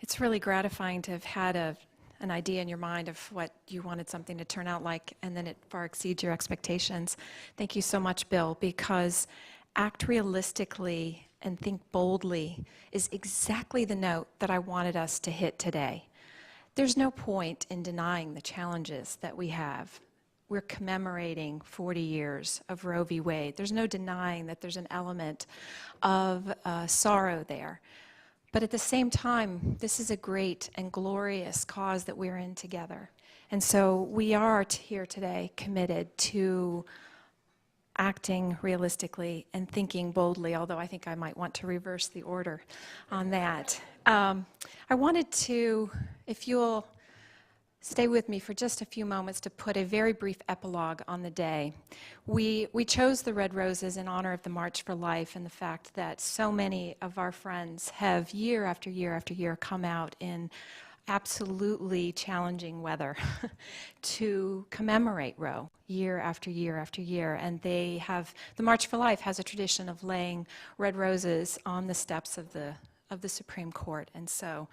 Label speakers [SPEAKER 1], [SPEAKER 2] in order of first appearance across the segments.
[SPEAKER 1] It's really gratifying to have had an idea in your mind of what you wanted something to turn out like, and then it far exceeds your expectations. Thank you so much, Bill, because act realistically and think boldly is exactly the note that I wanted us to hit today. There's no point in denying the challenges that we have. We're commemorating 40 years of Roe v. Wade. There's no denying that there's an element of sorrow there. But at the same time, this is a great and glorious cause that we're in together. And so we are here today committed to acting realistically and thinking boldly, although I think I might want to reverse the order on that. I wanted to, if you'll stay with me for just a few moments to put a very brief epilogue on the day. We chose the red roses in honor of the March for Life and the fact that so many of our friends have year after year after year come out in absolutely challenging weather to commemorate Roe year after year after year. And they have, the March for Life has a tradition of laying red roses on the steps of the Supreme Court. And so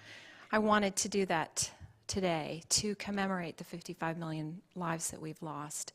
[SPEAKER 1] I wanted to do that today to commemorate the 55 million lives that we've lost.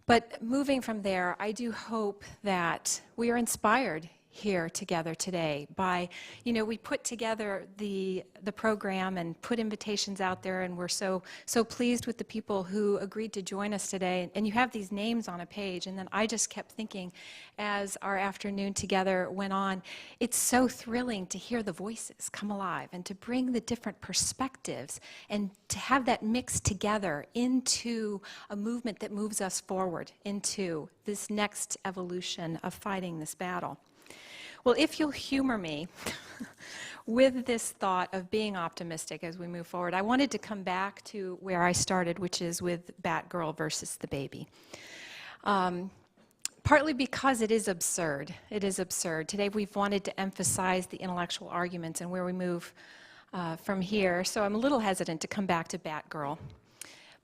[SPEAKER 1] But moving from there, I do hope that we are inspired here together today by, we put together the program and put invitations out there, and we're so pleased with the people who agreed to join us today. And you have these names on a page, and then I just kept thinking as our afternoon together went on, it's so thrilling to hear the voices come alive and to bring the different perspectives and to have that mixed together into a movement that moves us forward into this next evolution of fighting this battle. Well, if you'll humor me with this thought of being optimistic as we move forward, I wanted to come back to where I started, which is with Batgirl versus the baby. Partly because it is absurd. It is absurd. Today we've wanted to emphasize the intellectual arguments and where we move from here, so I'm a little hesitant to come back to Batgirl.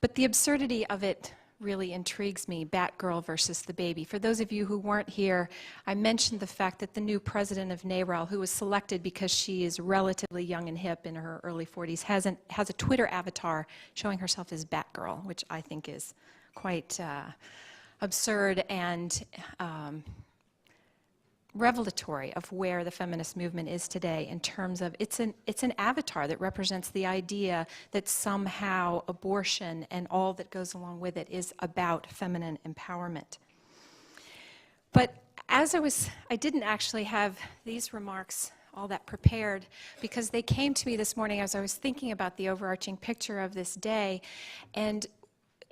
[SPEAKER 1] But the absurdity of it really intrigues me, Batgirl versus the baby. For those of you who weren't here, I mentioned the fact that the new president of NARAL, who was selected because she is relatively young and hip in her early 40s, has a Twitter avatar showing herself as Batgirl, which I think is quite absurd and revelatory of where the feminist movement is today in terms of it's an avatar that represents the idea that somehow abortion and all that goes along with it is about feminine empowerment. But as I didn't actually have these remarks all that prepared because they came to me this morning as I was thinking about the overarching picture of this day. And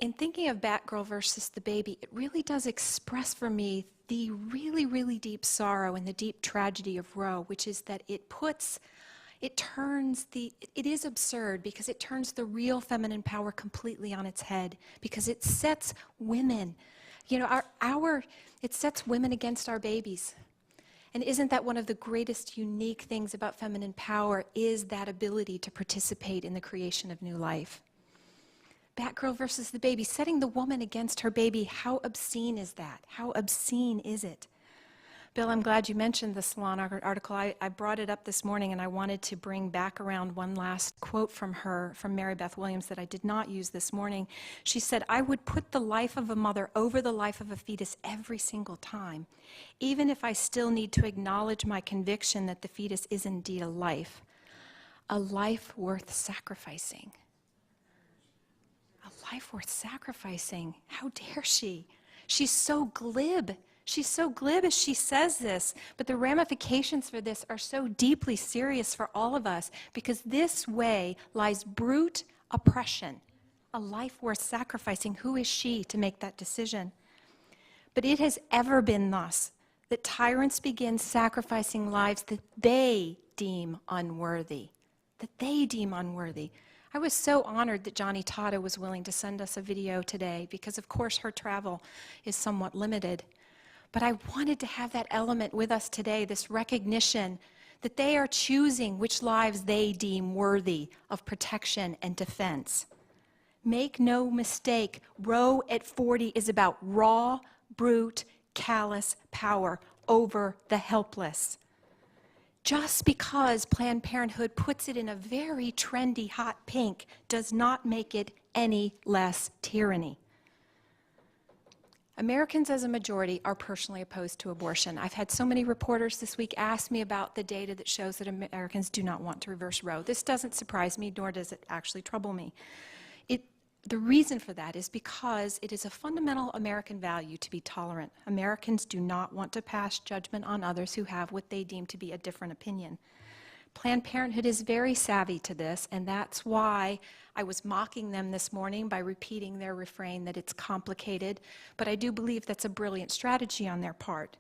[SPEAKER 1] in thinking of Batgirl versus the baby, it really does express for me the really, really deep sorrow and the deep tragedy of Roe, which is that it is absurd because it turns the real feminine power completely on its head, because it sets women, it sets women against our babies. And isn't that one of the greatest unique things about feminine power, is that ability to participate in the creation of new life? Batgirl versus the baby, setting the woman against her baby. How obscene is that? How obscene is it? Bill, I'm glad you mentioned the Salon article. I brought it up this morning, and I wanted to bring back around one last quote from her, from Mary Beth Williams, that I did not use this morning. She said, "I would put the life of a mother over the life of a fetus every single time, even if I still need to acknowledge my conviction that the fetus is indeed a life worth sacrificing." A life worth sacrificing. How dare she? She's so glib. She's so glib as she says this, but the ramifications for this are so deeply serious for all of us, because this way lies brute oppression. A life worth sacrificing. Who is she to make that decision? But it has ever been thus, that tyrants begin sacrificing lives that they deem unworthy. That they deem unworthy. I was so honored that Johnny Tata was willing to send us a video today, because of course her travel is somewhat limited. But I wanted to have that element with us today, this recognition that they are choosing which lives they deem worthy of protection and defense. Make no mistake, Roe at 40 is about raw, brute, callous power over the helpless. Just because Planned Parenthood puts it in a very trendy hot pink does not make it any less tyranny. Americans as a majority are personally opposed to abortion. I've had so many reporters this week ask me about the data that shows that Americans do not want to reverse Roe. This doesn't surprise me, nor does it actually trouble me. The reason for that is because it is a fundamental American value to be tolerant. Americans do not want to pass judgment on others who have what they deem to be a different opinion. Planned Parenthood is very savvy to this, and that's why I was mocking them this morning by repeating their refrain that it's complicated. But I do believe that's a brilliant strategy on their part,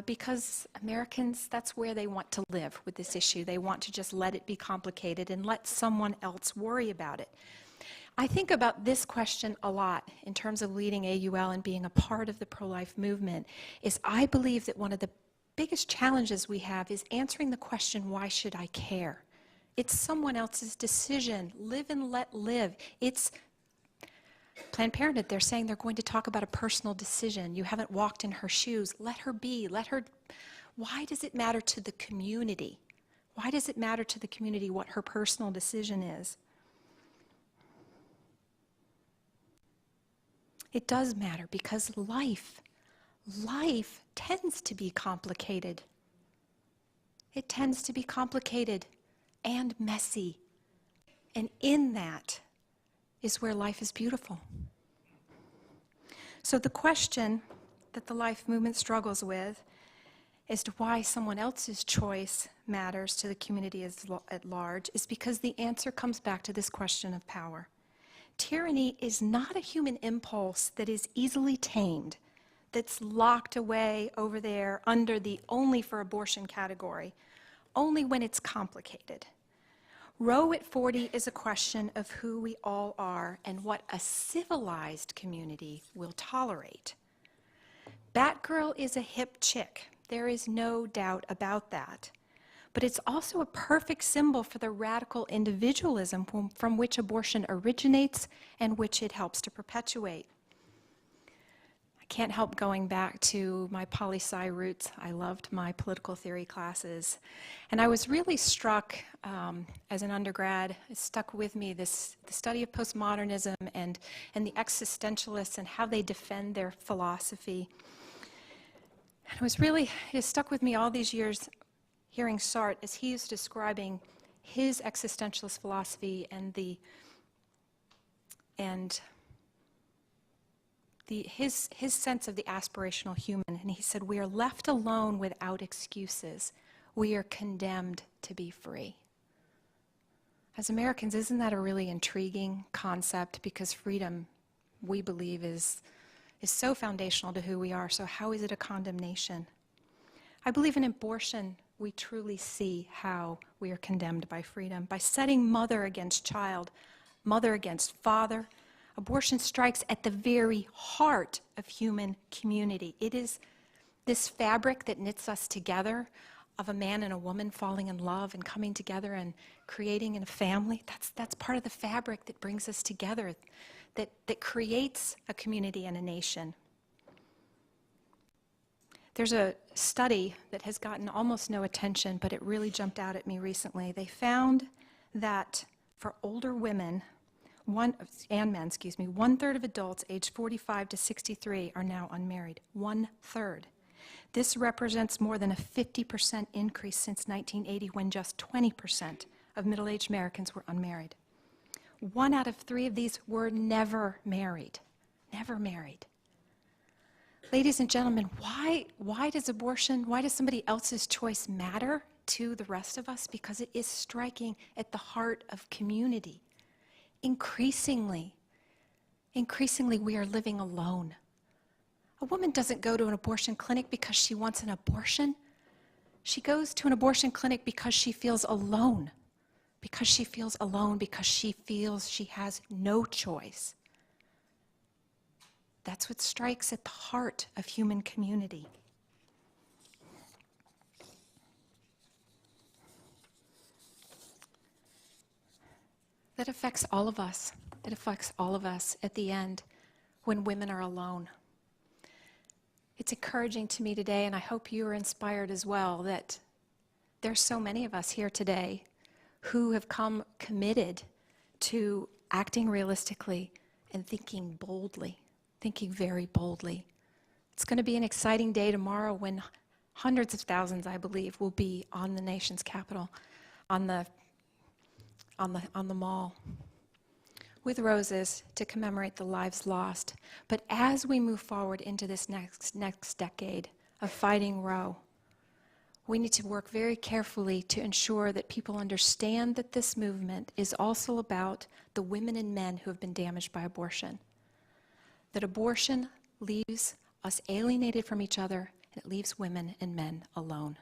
[SPEAKER 1] because Americans, that's where they want to live with this issue. They want to just let it be complicated and let someone else worry about it. I think about this question a lot in terms of leading AUL and being a part of the pro-life movement, is I believe that one of the biggest challenges we have is answering the question, why should I care? It's someone else's decision. Live and let live. It's Planned Parenthood. They're saying they're going to talk about a personal decision. You haven't walked in her shoes. Let her be. Let her. Why does it matter to the community? Why does it matter to the community what her personal decision is? It does matter because life tends to be complicated. It tends to be complicated and messy. And in that is where life is beautiful. So the question that the life movement struggles with as to why someone else's choice matters to the community at large is because the answer comes back to this question of power. Tyranny is not a human impulse that is easily tamed, that's locked away over there under the only for abortion category, only when it's complicated. Roe at 40 is a question of who we all are and what a civilized community will tolerate. Batgirl is a hip chick. There is no doubt about that. But it's also a perfect symbol for the radical individualism from which abortion originates and which it helps to perpetuate. I can't help going back to my poli-sci roots. I loved my political theory classes. And I was really struck as an undergrad, it stuck with me, the study of postmodernism and the existentialists and how they defend their philosophy. And it stuck with me all these years hearing Sartre as he is describing his existentialist philosophy and his sense of the aspirational human. And he said, we are left alone without excuses. We are condemned to be free. As Americans, isn't that a really intriguing concept? Because freedom, we believe, is so foundational to who we are. So how is it a condemnation? I believe in abortion, we truly see how we are condemned by freedom. By setting mother against child, mother against father, abortion strikes at the very heart of human community. It is this fabric that knits us together, of a man and a woman falling in love and coming together and creating a family. That's part of the fabric that brings us together, that creates a community and a nation. There's a study that has gotten almost no attention, but it really jumped out at me recently. They found that for older women, and men, 1/3 of adults aged 45 to 63 are now unmarried. 1/3. This represents more than a 50% increase since 1980, when just 20% of middle-aged Americans were unmarried. 1 out of 3 of these were never married. Never married. Ladies and gentlemen, why does somebody else's choice matter to the rest of us? Because it is striking at the heart of community. Increasingly, we are living alone. A woman doesn't go to an abortion clinic because she wants an abortion. She goes to an abortion clinic because she feels alone. Because she feels alone, because she feels she has no choice. That's what strikes at the heart of human community. That affects all of us. It affects all of us at the end when women are alone. It's encouraging to me today, and I hope you are inspired as well, that There's so many of us here today who have come committed to acting realistically and thinking boldly, thinking very boldly. It's going to be an exciting day tomorrow when hundreds of thousands, I believe, will be on the nation's capital, on the mall, with roses to commemorate the lives lost. But as we move forward into this next decade of fighting Roe, we need to work very carefully to ensure that people understand that this movement is also about the women and men who have been damaged by abortion. That abortion leaves us alienated from each other, and it leaves women and men alone.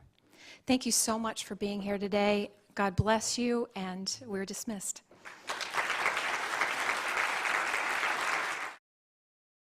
[SPEAKER 1] Thank you so much for being here today. God bless you, and we're dismissed.